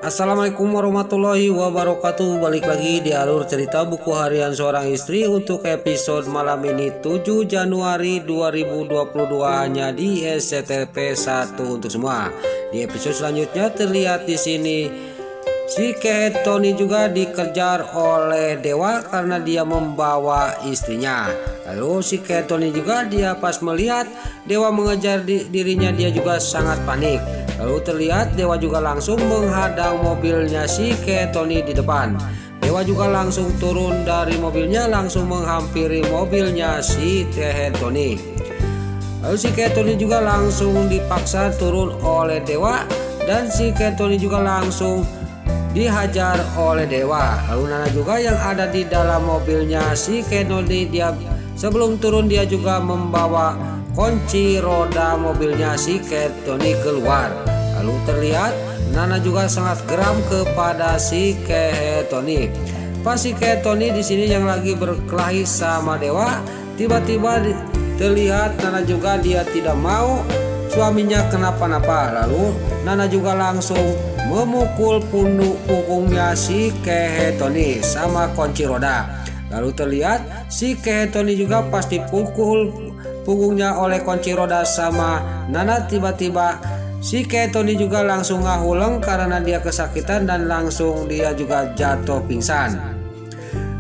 Assalamualaikum warahmatullahi wabarakatuh. Balik lagi di alur cerita buku harian seorang istri untuk episode malam ini 7 Januari 2022 hanya di SCTP 1 untuk semua. Di episode selanjutnya terlihat di sini si Tony juga dikejar oleh Dewa karena dia membawa istrinya. Lalu si Tony juga dia pas melihat Dewa mengejar dirinya, dia juga sangat panik. Lalu terlihat Dewa juga langsung menghadang mobilnya si Tony di depan. Dewa juga langsung turun dari mobilnya, langsung menghampiri mobilnya si Tony. Lalu si Tony juga langsung dipaksa turun oleh Dewa dan si Tony juga langsung dihajar oleh Dewa. Lalu Nana juga yang ada di dalam mobilnya si Tony, dia sebelum turun dia juga membawa kunci roda mobilnya si Tony keluar. Lalu terlihat Nana juga sangat geram kepada si Tony. Pas si Tony di sini yang lagi berkelahi sama Dewa, tiba-tiba terlihat Nana juga dia tidak mau suaminya kenapa-napa. Lalu Nana juga langsung memukul punggungnya si Tony sama kunci roda. Lalu terlihat si Tony juga pas dipukul punggungnya oleh kunci roda sama Nana, tiba-tiba si Tony juga langsung ngahuleng karena dia kesakitan dan langsung dia juga jatuh pingsan.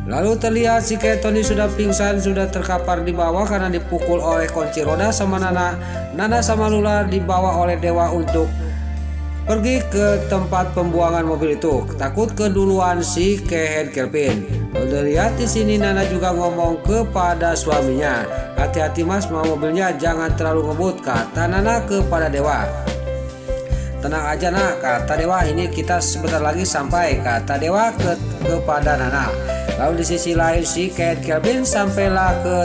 Lalu terlihat si Tony sudah pingsan, sudah terkapar di bawah karena dipukul oleh kunci roda sama Nana. Nana sama Lula dibawa oleh Dewa untuk pergi ke tempat pembuangan mobil itu. Takut keduluan si Kelvin. Lalu lihat di sini Nana juga ngomong kepada suaminya, hati-hati mas, mau mobilnya jangan terlalu ngebut, kata Nana kepada Dewa. Tenang aja nak, kata Dewa, ini kita sebentar lagi sampai, kata Dewa kepada Nana. Lalu di sisi lain si Kelvin sampailah ke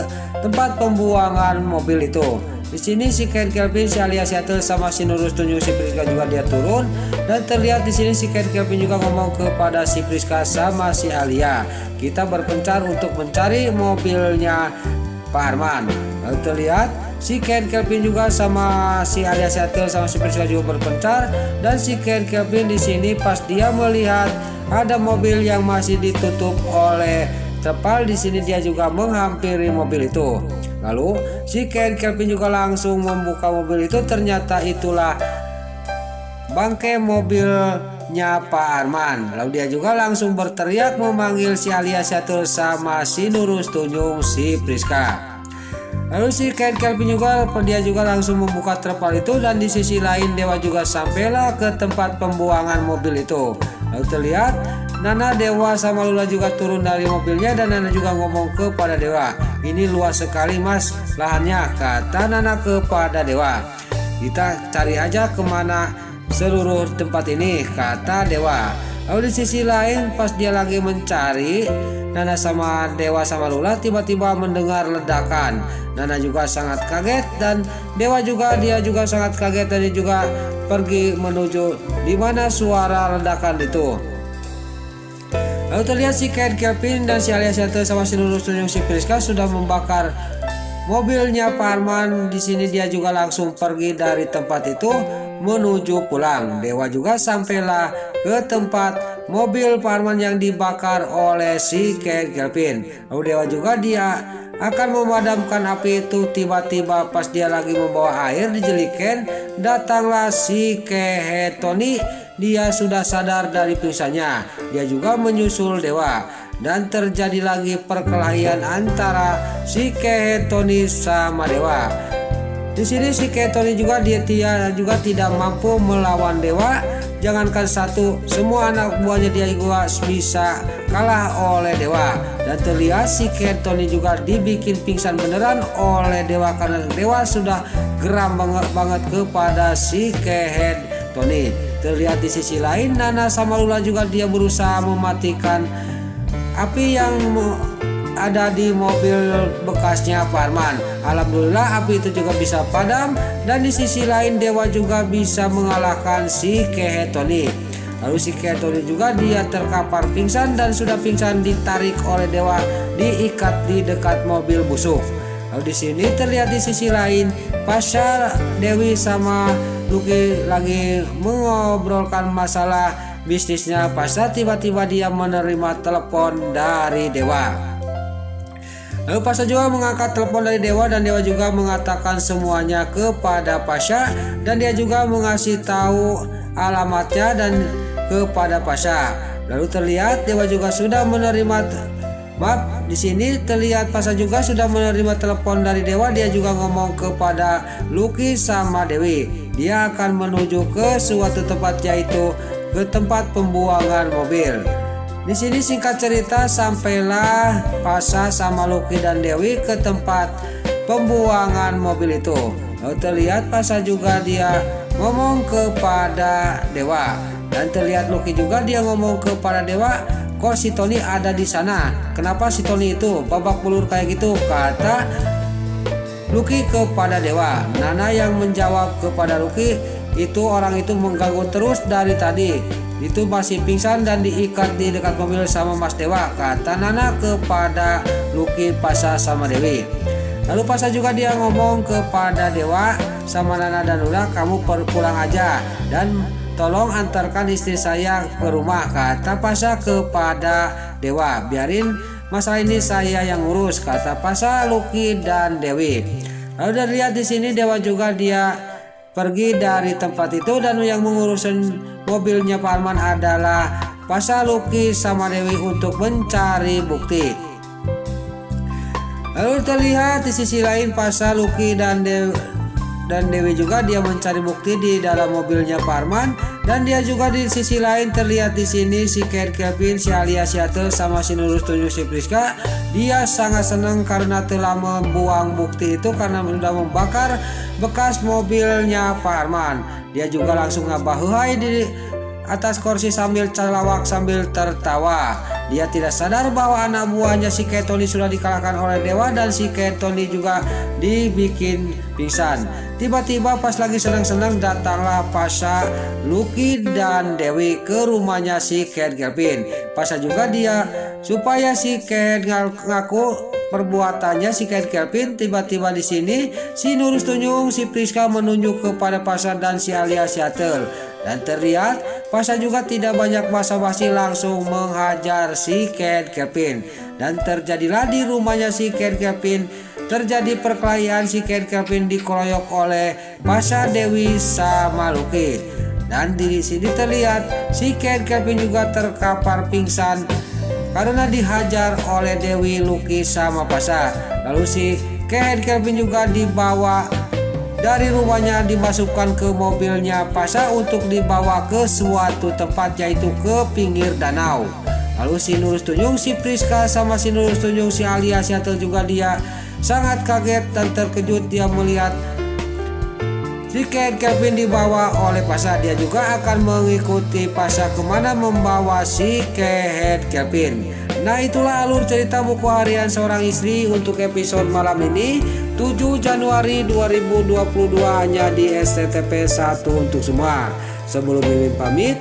tempat pembuangan mobil itu. Di sini si Kelvin, si Alia Seattle sama si Nurus Tunjung, si Priska juga dia turun, dan terlihat di sini si Kelvin juga ngomong kepada si Priska sama si Alia, kita berpencar untuk mencari mobilnya Pak Arman. Lalu terlihat si Kelvin juga sama si Alia Seattle sama si Priska juga berpencar, dan si Kelvin di sini pas dia melihat ada mobil yang masih ditutup oleh terpal, di sini dia juga menghampiri mobil itu. Lalu si Kelvin juga langsung membuka mobil itu, ternyata itulah bangkai mobilnya Pak Arman. Lalu dia juga langsung berteriak memanggil si Alia Seattle sama si Nurus Tunjung, si Priska. Lalu si Kelvin juga dia juga langsung membuka terpal itu, dan di sisi lain Dewa juga sampailah ke tempat pembuangan mobil itu. Lalu terlihat Nana, Dewa sama Lula juga turun dari mobilnya, dan Nana juga ngomong kepada Dewa, ini luas sekali mas lahannya, kata Nana kepada Dewa. Kita cari aja kemana seluruh tempat ini, kata Dewa. Lalu di sisi lain pas dia lagi mencari, Nana sama Dewa sama Lula tiba-tiba mendengar ledakan. Nana juga sangat kaget dan Dewa juga dia juga sangat kaget, dan dia juga pergi menuju di mana suara ledakan itu. Lalu terlihat si Kelvin dan si Alia Seattle sama si Nurus Tunjung, si Priska sudah membakar mobilnya Pak Arman. Di sini dia juga langsung pergi dari tempat itu menuju pulang. Dewa juga sampailah ke tempat mobil Pak Arman yang dibakar oleh si Kelvin. Lalu Dewa juga dia akan memadamkan api itu, tiba-tiba pas dia lagi membawa air dijeliken, datanglah si Tony. Dia sudah sadar dari pingsannya, dia juga menyusul Dewa, dan terjadi lagi perkelahian antara si Tony sama Dewa. Di sini si Tony juga dia juga tidak mampu melawan Dewa. Jangankan satu, semua anak buahnya dia juga bisa kalah oleh Dewa. Dan terlihat si Tony juga dibikin pingsan beneran oleh Dewa karena Dewa sudah geram banget kepada si Tony. Terlihat di sisi lain Nana sama Lula juga dia berusaha mematikan api yang ada di mobil bekasnya Pak Arman. Alhamdulillah api itu juga bisa padam, dan di sisi lain Dewa juga bisa mengalahkan si Tony. Lalu si Tony juga dia terkapar pingsan, dan sudah pingsan ditarik oleh Dewa, diikat di dekat mobil busuk. Lalu di sini terlihat di sisi lain Pasha, Dewi sama Lucky lagi mengobrolkan masalah bisnisnya. Pasca tiba-tiba dia menerima telepon dari Dewa. Lalu Pasha juga mengangkat telepon dari Dewa dan Dewa juga mengatakan semuanya kepada Pasha dan dia juga mengasih tahu alamatnya dan kepada Pasha. Lalu terlihat Dewa juga sudah menerima di sini terlihat Pasha juga sudah menerima telepon dari Dewa. Dia juga ngomong kepada Lucky sama Dewi. Dia akan menuju ke suatu tempat, yaitu ke tempat pembuangan mobil. Di sini singkat cerita sampailah Pasha sama Lucky dan Dewi ke tempat pembuangan mobil itu. Lalu terlihat Pasha juga dia ngomong kepada Dewa dan terlihat Lucky juga dia ngomong kepada Dewa, kok si Tony ada di sana? Kenapa si Tony itu babak belur kayak gitu? Kata Lucky kepada Dewa. Nana yang menjawab kepada Lucky, itu orang itu mengganggu terus dari tadi. Itu masih pingsan dan diikat di dekat mobil sama Mas Dewa, kata Nana kepada Lucky, Pasha sama Dewi. Lalu Pasha juga dia ngomong kepada Dewa sama Nana dan Luna, kamu pulang aja dan tolong antarkan istri saya ke rumah, kata Pasha kepada Dewa. Biarin masalah ini saya yang ngurus, kata Pasha, Lucky dan Dewi. Lalu dilihat di sini Dewa juga dia pergi dari tempat itu dan yang mengurusin mobilnya Pak Arman adalah Pasha, Lucky sama Dewi untuk mencari bukti. Lalu terlihat di sisi lain Pasha, Lucky dan Dewi juga dia mencari bukti di dalam mobilnya Pak Arman. Dan dia juga di sisi lain terlihat di sini si Kevin, si Alia Seattle sama si Nurul Tunjuk, si Priska. Dia sangat senang karena telah membuang bukti itu karena sudah membakar bekas mobilnya Pak Arman. Dia juga langsung ngabahai di atas kursi sambil celawak sambil tertawa. Dia tidak sadar bahwa anak buahnya si Tony sudah dikalahkan oleh Dewa dan si Tony juga dibikin pingsan. Tiba-tiba pas lagi senang-senang datanglah Pasha, Lucky dan Dewi ke rumahnya si Kevin. Pasha juga dia supaya si ngaku perbuatannya si Kevin. Tiba-tiba di sini si Nurul Tunjung, si Priska menunjuk kepada Pasha dan si Alia Seattle. Dan terlihat Pasha juga tidak banyak basa-basi langsung menghajar si Kevin. Dan terjadilah di rumahnya si Kevin terjadi perkelahian. Si Kevin dikeroyok oleh Pasha, Dewi sama Lucky. Dan di sini terlihat si Kevin juga terkapar pingsan karena dihajar oleh Dewi, Lucky sama Pasha. Lalu si Kevin juga dibawa dari rumahnya, dimasukkan ke mobilnya Pasha untuk dibawa ke suatu tempat, yaitu ke pinggir danau. Lalu si Nurul Tunjung, si Priska sama si Nurul Tunjung, si Alia Seattle juga dia sangat kaget dan terkejut dia melihat si Kevin dibawa oleh Pasha. Dia juga akan mengikuti Pasha kemana membawa si Kevin. Nah, itulah alur cerita buku harian seorang istri untuk episode malam ini 7 Januari 2022 hanya di SCTP 1 untuk semua. Sebelum Mimin pamit,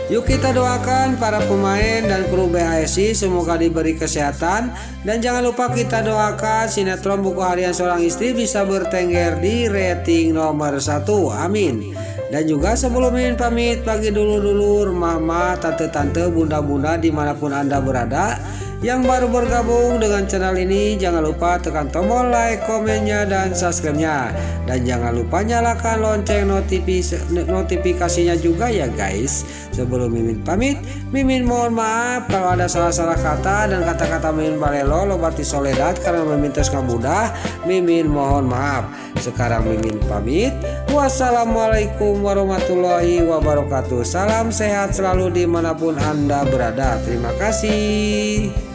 yuk kita doakan para pemain dan kru BHSI semoga diberi kesehatan. Dan jangan lupa kita doakan sinetron buku harian seorang istri bisa bertengger di rating nomor 1. Amin. Dan juga sebelum Mimin pamit, bagi dulur-dulur, mama, tante-tante, bunda-bunda dimanapun Anda berada yang baru bergabung dengan channel ini, jangan lupa tekan tombol like, komennya, dan subscribe-nya. Dan jangan lupa nyalakan lonceng notifikasinya juga ya guys. Sebelum Mimin pamit, Mimin mohon maaf kalau ada salah-salah kata dan kata-kata Mimin balelo lobati soledad karena Mimin terus mudah. Mimin mohon maaf. Sekarang Mimin pamit. Wassalamualaikum warahmatullahi wabarakatuh. Salam sehat selalu dimanapun Anda berada. Terima kasih.